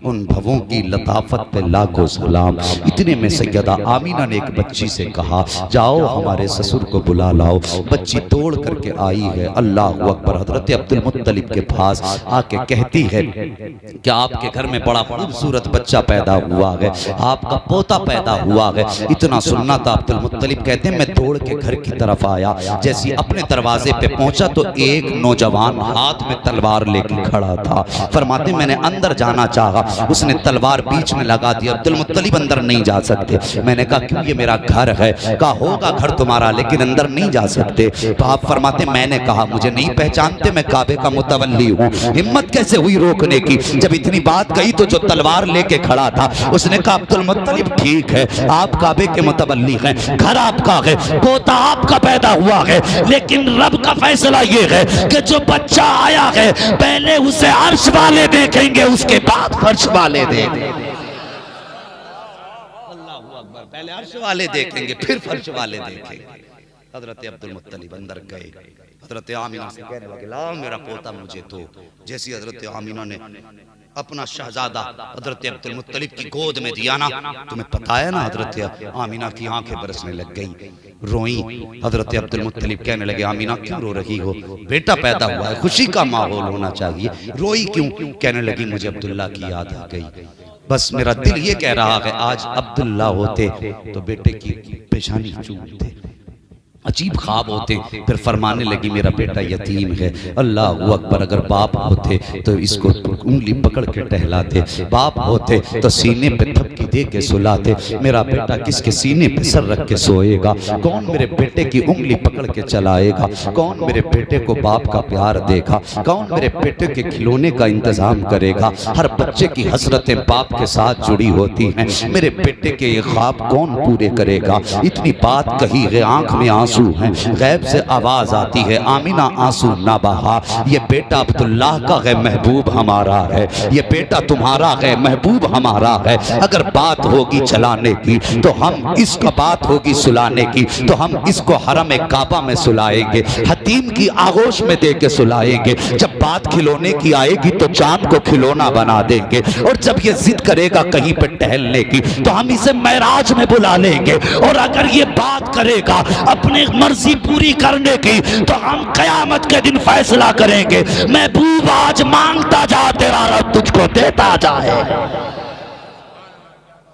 ان بھووں کی لطافت پہ لاکھوں سلام۔ اتنے میں سیدہ آمینہ نے ایک بچی سے کہا جاؤ ہمارے سسر کو بلا لاؤ۔ بچی توڑ کر کے آئی ہے، اللہ اکبر۔ حضرت عبدالمطلب کے پاس آ کے کہتی ہے کہ آپ کے گھر میں بڑا خوبصورت بچہ پیدا ہوا ہے، آپ کا پوتا پیدا ہوا ہے۔ اتنا سننا تھا، عبدالمطلب کہتے ہیں میں توڑ کے گھر کی طرف آیا، جیسی اپنے دروازے پہ پہنچا تو ایک نوجوان ہاتھ میں تلوار لے کے کھڑا تھا۔ فرماتے میں نے اندر جانا چاہا، اس نے تلوار بیچ میں لگا دیا، عبدالمطلب اندر نہیں جا سکتے۔ میں نے کہا کیوں، یہ میرا گھر ہے۔ کہا ہوگا گھر تمہارا لیکن اندر نہیں جا سکتے۔ تو آپ فرماتے میں نے کہا مجھے نہیں پہچانتے، میں کعبے کا متولی ہوں۔ ہمت کیسے ہوئی روکنے کی؟ جب اتنی بات کہی تو جو تلوار لے کے کھڑا تھا اس نے کہا عبدالمطلب ٹھیک ہے آپ کعبے کے متولی ہیں، گھر آپ کا ہے، پوتا آپ کا پیدا ہوا ہے، لیکن رب کا فیصلہ یہ ہے کہ جو بچہ آیا ہے پہلے اسے عرش والے دیکھیں گے، اس کے بعد فرش والے دیکھیں گے۔ اللہ اکبر، پہلے عرش والے دیکھیں گے پھر فرش والے دیکھیں گے۔ حضرت عبدالمطلب اندر گئے، حضرت آمینہ سے کہنے لگے لاؤ میرا پوتا مجھے تو۔ جیسی حضرت آمینہ نے اپنا شہزادہ حضرت عبدالمطلب کی گود میں دیا نا، تمہیں پتہ ہے نا حضرت آمینہ کی آنکھیں برسنے لگ گئی، روئیں۔ حضرت عبدالمطلب کہنے لگے آمینہ کیوں رو رہی ہو، بیٹا پیدا ہوا ہے، خوشی کا ماحول ہونا چاہیے، روئی کیوں؟ کہنے لگی مجھے عبداللہ کی یاد آ گئی، بس میرا دل یہ کہہ رہا ہے آج عبداللہ ہوتے تو بیٹے کی پیشانی چومتے، عجیب خواب ہوتے۔ پھر فرمانے لگی میرا بیٹا یتیم ہے، اللہ اکبر، اگر باپ ہوتے تو اس کو انگلی پکڑ کے ٹہلاتے، باپ ہوتے تو سینے پہ تھپکی دے کے سلاتے۔ میرا بیٹا کس کے سینے پہ سر رکھ کے سوئے گا؟ کون میرے بیٹے کی انگلی پکڑ کے چلائے گا؟ کون میرے بیٹے کو باپ کا پیار دے گا؟ کون میرے بیٹے کے کھلونے کا انتظام کرے گا؟ ہر بچے کی حسرتیں باپ کے ساتھ جڑی ہوتی ہیں، میرے بیٹے کے یہ خواب کون پورے کرے گا؟ اتنی بات کہی ہے، آنکھ میں آنسو ہیں، غیب سے آواز آتی ہے آمینہ آنسو نہ بہا، یہ بیٹا عبداللہ کا ہے محبوب ہمارا ہے، یہ بیٹا تمہارا ہے محبوب ہمارا ہے۔ اگر بات ہوگی چلانے کی تو ہم اس کا بات ہوگی سلانے کی تو ہم اس کو حرم کعبہ میں سلائیں گے، حتیم کی آغوش میں دے کے سلائیں گے۔ جب بات کھلونے کی آئے گی تو چاند کو کھلونا بنا دیں گے، اور جب یہ ضد کرے گا کہیں پہ ٹہلنے کی تو ہم اسے معراج میں بلا لیں گے، اور اگر یہ بات کرے گا اپنے مرضی پوری کرنے کی تو ہم قیامت کے دن فیصلہ کریں گے، محبوب آج مانگتا جا تیرا رب تجھ کو دیتا جائے۔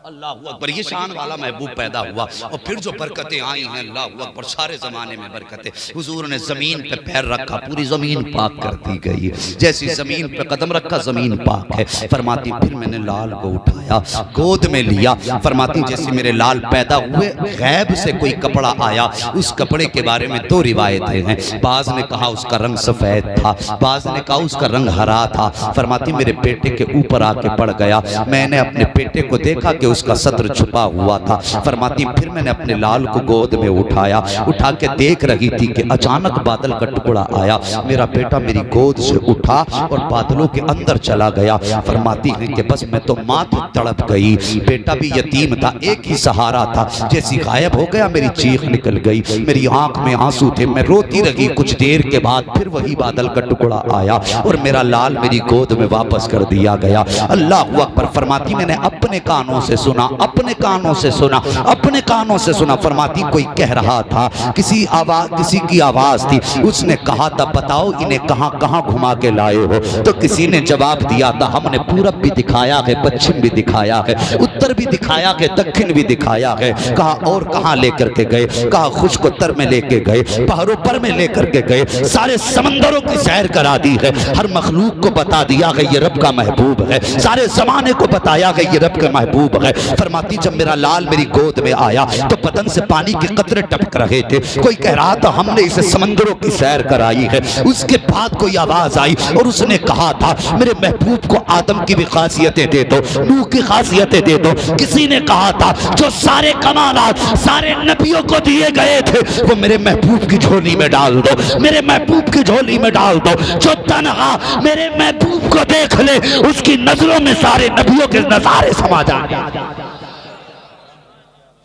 اللہ اللہ اکبر، یہ شان والا محبوب پیدا ہوا، اور پھر جو برکتیں آئی ہیں اللہ اکبر، سارے زمانے میں برکتیں۔ حضور نے زمین پہ پیر رکھا، پوری زمین پاک کر دی گئی، جیسی زمین پہ قدم رکھا زمین پاک ہے۔ فرماتی پھر میں نے لال کو اٹھایا، گود میں لیا، فرماتی جیسے میرے لال پیدا ہوئے غیب سے کوئی کپڑا آیا، اس کپڑے کے بارے میں دو روایتیں ہیں، بعض نے کہا اس کا رنگ سفید تھا، بعض نے کہا اس کا رنگ ہرا تھا۔ فرماتی میرے بیٹے کے اوپر آ کے پڑ گیا، میں نے اپنے بیٹے کو دیکھا کہ اس کا صدر چھپا ہوا تھا۔ فرماتی پھر میں نے اپنے لال کو گود میں اٹھایا، اٹھا کے دیکھ رہی تھی کہ اچانک بادل کا ٹکڑا آیا، میرا بیٹا میری گود سے اٹھا اور بادلوں کے اندر چلا گیا۔ فرماتی ہے کہ بس میں تو ماتھ تڑپ گئی، بیٹا بھی یتیم تھا، ایک ہی سہارا تھا، جیسی غائب ہو گیا میری چیخ نکل گئی، میری آنکھ میں آنسو تھے، میں روتی رہی۔ کچھ دیر کے بعد پھر وہی بادل کا ٹکڑا آیا اور میرا لال میری گود میں واپس کر دیا گیا۔ اللہ اکبر۔ فرماتی میں نے اپنے کانوں سے سنا، اپنے کانوں سے سنا، اپنے کانوں سے سنا۔ فرماتی کوئی کہہ رہا تھا، کسی کی آواز تھی، اس نے کہا تھا بتاؤ انہیں کہاں کہاں گھما کے لائے ہو؟ تو کسی نے جواب دیا تھا ہم نے پورب بھی دکھایا ہے، پچھم بھی دکھایا ہے، اتر بھی دکھایا ہے، دکھن بھی دکھایا ہے۔ کہا اور کہاں لے کر کے گئے؟ کہا خشک اتر میں لے کے گئے، پہاڑوں پر میں لے کر کے گئے، سارے سمندروں کی سیر کرا دی ہے، ہر مخلوق کو بتا دیا کہ یہ رب کا محبوب ہے، سارے زمانے کو بتایا کہ یہ رب کا محبوب ہے۔ فرماتی جب میرا لال میری گود میں آیا تو بدن سے پانی کے قطرے ٹپک رہے تھے، کوئی کہہ رہا تھا ہم نے اسے سمندروں کی سیر کرائی ہے۔ اس کے بعد کوئی آواز آئی اور اس نے کہا تھا میرے محبوب کو آدم کی بھی خاصیتیں دے دو، نوح کی خاصیتیں دے دو۔ کسی نے کہا تھا جو سارے کمالات سارے نبیوں کو دیے گئے تھے وہ میرے محبوب کی جھولی میں ڈال دو، میرے محبوب کی جھولی میں ڈال دو۔ جو تنہا میرے محبوب کو دیکھ لے اس کی نظروں میں سارے نبیوں کے نظارے سما جائیں۔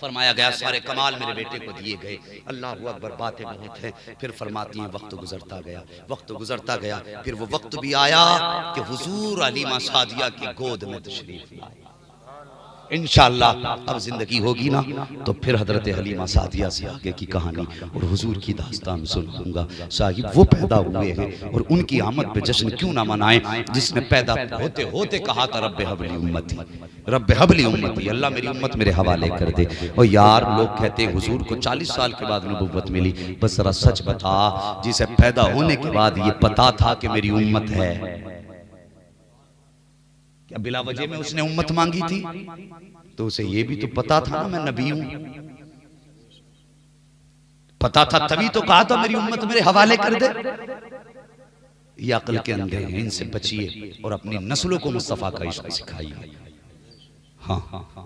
فرمایا گیا سارے کمال میرے بیٹے کو دیے گئے۔ اللہ اکبر، باتیں بہت ہیں۔ پھر فرماتی ہیں وقت گزرتا گیا، وقت گزرتا گیا، پھر وہ وقت بھی آیا کہ حضور حلیمہ سعدیہ کی گود میں تشریف لائے۔ انشاءاللہ اب زندگی ہوگی نا تو پھر حضرت حلیمہ سعدیہ سے آگے کی کہانی اور حضور کی داستان سنوں گا۔ صاحب وہ پیدا ہوئے ہیں اور ان کی آمد پہ جشن کیوں نہ منائیں جس نے پیدا ہوتے ہوتے کہا تھا رب حب لی امتی، رب حب لی امتی، اللہ میری امت میرے حوالے کر دے۔ اور یار لوگ کہتے ہیں حضور کو 40 سال کے بعد نبوت ملی، بس ذرا سچ بتا جسے پیدا ہونے کے بعد یہ پتا تھا کہ میری امت ہے؟ کیا بلا وجہ میں اس نے امت مانگی تھی؟ تو اسے یہ بھی تو پتا تھا نا میں نبی ہوں، پتا تھا تبھی تو کہا تھا میری امت میرے حوالے کر دے۔ یہ عقل کے اندھے ہیں، ان سے بچیے اور اپنی نسلوں کو مصطفیٰ کا عشق سکھائیے۔ ہاں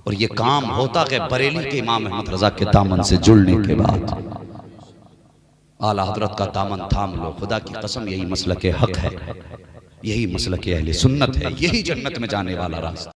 اور یہ کام ہوتا کہ بریلی کے امام احمد رضا کے دامن سے جڑنے کے بعد اعلیٰ حضرت کا دامن تھام لو۔ خدا کی قسم یہی مسلک حق ہے، یہی مسلک اہل سنت ہے، یہی جنت میں جانے والا راستہ۔